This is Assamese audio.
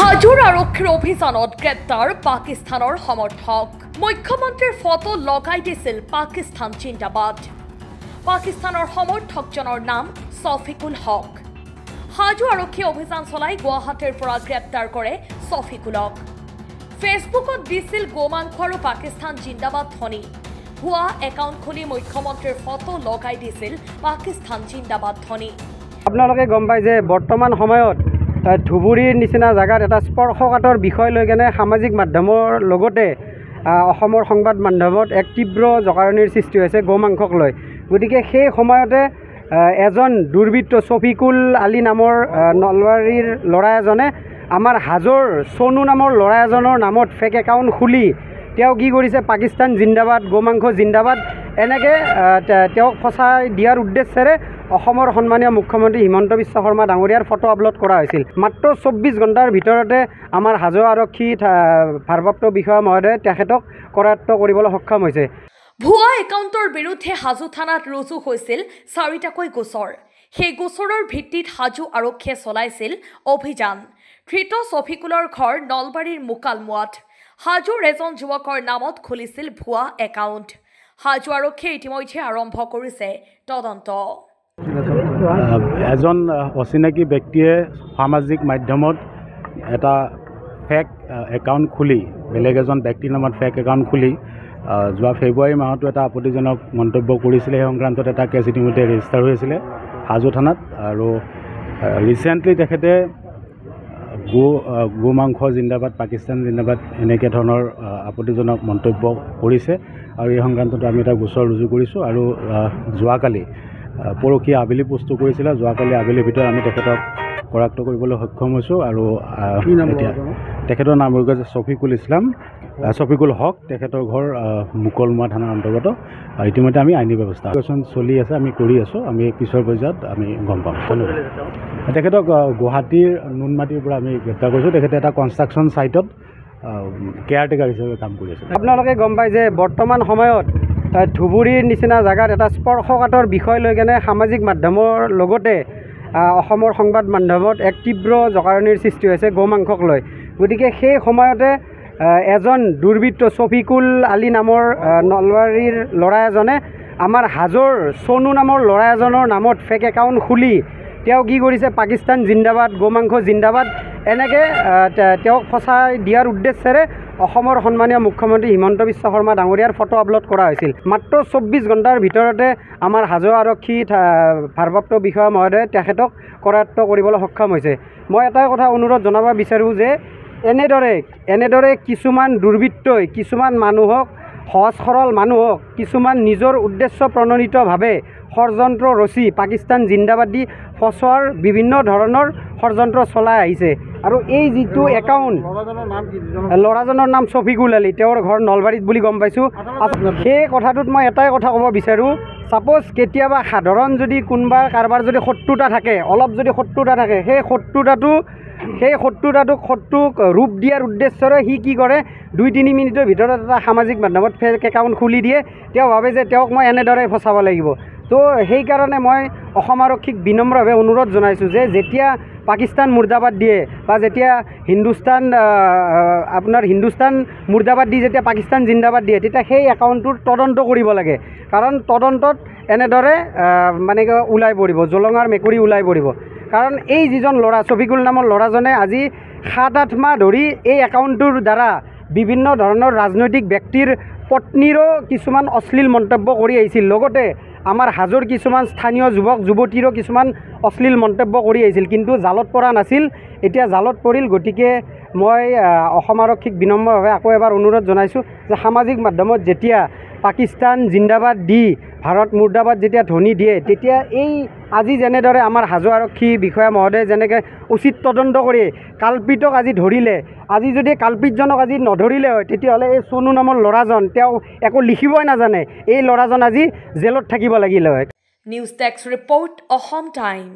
হাজোৰ আৰক্ষীৰ অভিযানত গ্ৰেপ্তাৰ পাকিস্তানৰ সমৰ্থক। মুখ্যমন্ত্ৰীৰ ফটো লগাই দিছিল পাকিস্তান জিন্দাবাদ। পাকিস্তানৰ সমৰ্থকজনৰ নাম ছফিকুল হক। হাজো আৰক্ষীয়ে অভিযান চলাই গুৱাহাটীৰ পৰা গ্ৰেপ্তাৰ কৰে ছফিকুলক। ফেচবুকত দিছিল গোমাংস আৰু পাকিস্তান জিন্দাবাদ ধ্বনি। ভুৱা একাউণ্ট খুলি মুখ্যমন্ত্ৰীৰ ফটো লগাই দিছিল পাকিস্তান জিন্দাবাদ ধ্বনি। আপোনালোকে গম পায় যে বৰ্তমান সময়ত ধুবুৰীৰ নিচিনা জায়গাত এটা স্পৰ্শকাতৰ বিষয় লৈ কেনে সামাজিক মাধ্যমৰ লগতে অসমৰ সংবাদ মাধ্যমত এক তীব্ৰ জকাৰণিৰ সৃষ্টি হৈছে গোমাংসক লৈ। গতিকে সেই সময়তে এজন দুৰ্বৃত্ত ছফিকুল আলী নামৰ নলবাৰীৰ ল'ৰা এজনে আমাৰ হাজোৰ সোনু নামৰ ল'ৰা এজনৰ নামত ফেক একাউণ্ট খুলি তেওঁ কি কৰিছে, পাকিস্তান জিন্দাবাদ, গোমাংস জিন্দাবাদ এনেকৈ তেওঁক ফচাই দিয়াৰ উদ্দেশ্যেৰে অসমৰ সন্মানীয় মুখ্যমন্ত্ৰী হিমন্ত বিশ্ব শৰ্মা ডাঙৰীয়াৰ ফটো আপলোড কৰা হৈছিল। মাত্ৰ 24 ঘণ্টাৰ ভিতৰতে আমাৰ হাজো আৰক্ষী ভাৰপ্ৰাপ্ত বিষয়া মহোদয়ে তেখেতক কৰায়ত্ব কৰিবলৈ সক্ষম হৈছে। ভুৱা একাউণ্টৰ বিৰুদ্ধে হাজো থানাত ৰুজু হৈছিল 4টাকৈ গোচৰ। সেই গোচৰৰ ভিত্তিত হাজো আৰক্ষীয়ে চলাইছিল অভিযান। ধৃত ছফিকুলৰ ঘৰ নলবাৰীৰ মুকালমুৱাত। হাজোৰ এজন যুৱকৰ নামত খুলিছিল ভুৱা একাউণ্ট। হাজো আৰক্ষীয়ে ইতিমধ্যে আৰম্ভ কৰিছে তদন্ত। এজন অচিনাকি ব্যক্তিয়ে সামাজিক মাধ্যমত এটা ফেক একাউণ্ট খুলি, বেলেগ এজন ব্যক্তিৰ নামত ফেক একাউণ্ট খুলি যোৱা ফেব্ৰুৱাৰী মাহতো এটা আপত্তিজনক মন্তব্য কৰিছিলে। সেই সংক্ৰান্তত এটা কেছ ইতিমধ্যে ৰেজিষ্টাৰ হৈ আছিলে হাজো থানাত। আৰু ৰিচেণ্টলি তেখেতে গোমাংস জিন্দাবাদ, পাকিস্তান জিন্দাবাদ এনেকৈ ধৰণৰ আপত্তিজনক মন্তব্য কৰিছে। আৰু এই সংক্ৰান্তত আমি এটা গোচৰ ৰুজু কৰিছোঁ। আৰু যোৱাকালি পৰহি আবেলি পোষ্টটো কৰিছিলে। যোৱাকালি আবেলিৰ ভিতৰত আমি তেখেতক কৰায়ত্ব কৰিবলৈ সক্ষম হৈছোঁ। আৰু এতিয়া তেখেতৰ নাম হৈ গৈছে ছফিকুল হক। তেখেতৰ ঘৰ মুকলমুৱা থানাৰ অন্তৰ্গত। ইতিমধ্যে আমি আইনী ব্যৱস্থা চলি আছে, আমি কৰি আছোঁ। আমি পিছৰ পৰ্যায়ত আমি গম পাম। তেখেতক গুৱাহাটীৰ নুনমাটিৰ পৰা আমি গ্ৰেপ্তাৰ কৰিছোঁ। তেখেতে এটা কনষ্ট্ৰাকশ্যন ছাইটত কেয়াৰটেকাৰ হিচাপে কাম কৰি আছে। আপোনালোকে গম পায় যে বৰ্তমান সময়ত ধুবুৰীৰ নিচিনা জায়গাত এটা স্পৰ্শকাতৰ বিষয় লৈ কেনে সামাজিক মাধ্যমৰ লগতে অসমৰ সংবাদ মাধ্যমত এক তীব্ৰ জকাৰণিৰ সৃষ্টি হৈছে গোমাংসক লৈ। গতিকে সেই সময়তে এজন দুৰ্বৃত্ত ছফিকুল আলী নামৰ নলবাৰীৰ ল'ৰা এজনে আমাৰ হাজোৰ সোনু নামৰ ল'ৰা এজনৰ নামত ফেক একাউণ্ট খুলি তেওঁ কি কৰিছে, পাকিস্তান জিন্দাবাদ, গোমাংস জিন্দাবাদ এনেকৈ তেওঁক ফচাই দিয়াৰ উদ্দেশ্যেৰে অসমৰ সন্মানীয় মুখ্যমন্ত্ৰী হিমন্ত বিশ্ব শৰ্মা ডাঙৰীয়াৰ ফটো আপলোড কৰা হৈছিল। মাত্ৰ 24 ঘণ্টাৰ ভিতৰতে আমাৰ হাজো আৰক্ষী ভাৰপ্ৰাপ্ত বিষয়া মহোদয়ে তেখেতক কৰায়ত্ব কৰিবলৈ সক্ষম হৈছে। মই এটাই কথা অনুৰোধ জনাব বিচাৰোঁ যে এনেদৰে কিছুমান দুৰ্বৃত্তই কিছুমান মানুহক, সহজ সৰল মানুহক কিছুমান নিজৰ উদ্দেশ্য প্ৰণোদিতভাৱে ষড়যন্ত্ৰ ৰচি পাকিস্তান জিন্দাবাদ দি ফচোৱাৰ বিভিন্ন ধৰণৰ ষড়যন্ত্ৰ চলাই আহিছে। আৰু এই যিটো একাউণ্ট, ল'ৰাজনৰ নাম ছফিকুল আলী, তেওঁৰ ঘৰ নলবাৰীত বুলি গম পাইছোঁ। সেই কথাটোত মই এটাই কথা ক'ব বিচাৰোঁ, ছাপ'জ কেতিয়াবা সাধাৰণ যদি কাৰোবাৰ যদি শত্ৰুতা থাকে, অলপ যদি শত্ৰুতা থাকে, সেই শত্ৰুক ৰূপ দিয়াৰ উদ্দেশ্যৰে সি কি কৰে, 2-3 মিনিটৰ ভিতৰত এটা সামাজিক মাধ্যমত ফেক একাউণ্ট খুলি দিয়ে। তেওঁ ভাবে যে তেওঁক মই এনেদৰে ফচাব লাগিব। তো সেইকাৰণে মই অসম আৰক্ষীক বিনম্ৰভাৱে অনুৰোধ জনাইছোঁ যে যেতিয়া পাকিস্তান মুৰ্দাবাদ দিয়ে বা যেতিয়া হিন্দুস্তান মুৰ্দাবাদ দি যেতিয়া পাকিস্তান জিন্দাবাদ দিয়ে, তেতিয়া সেই একাউণ্টটোৰ তদন্ত কৰিব লাগে। কাৰণ তদন্তত এনেদৰে মানে ওলাই পৰিব, জলঙাৰ মেকুৰী ওলাই পৰিব। কাৰণ এই যিজন ল'ৰা ছফিকুল নামৰ ল'ৰাজনে আজি 7-8 মাহ ধৰি এই একাউণ্টটোৰ দ্বাৰা বিভিন্ন ধৰণৰ ৰাজনৈতিক ব্যক্তিৰ পত্নীৰো কিছুমান অশ্লীল মন্তব্য কৰি আহিছিল। লগতে আমাৰ হাজোৰ কিছুমান স্থানীয় যুৱক যুৱতীৰো কিছুমান অশ্লীল মন্তব্য কৰি আহিছিল, কিন্তু জালত পৰা নাছিল। এতিয়া জালত পৰিল। গতিকে মই অসম আৰক্ষীক বিনম্ৰভাৱে আকৌ এবাৰ অনুৰোধ জনাইছোঁ যে সামাজিক মাধ্যমত যেতিয়া পাকিস্তান জিন্দাবাদ দি ভাৰত মুৰ্দাবাদ যেতিয়া ধ্বনি দিয়ে, তেতিয়া এই আজি যেনেদৰে আমাৰ হাজো আৰক্ষী বিষয়া মহোদয়ে যেনেকৈ উচিত তদন্ত কৰি কাল্পিতক আজি ধৰিলে, আজি যদি কাল্পিতজনক আজি নধৰিলে হয়, তেতিয়াহ'লে এই সোনু নামৰ ল'ৰাজন, তেওঁ একো লিখিবই নাজানে, এই ল'ৰাজন আজি জেলত থাকিব লাগিলে হয়। News desk report, Assam time.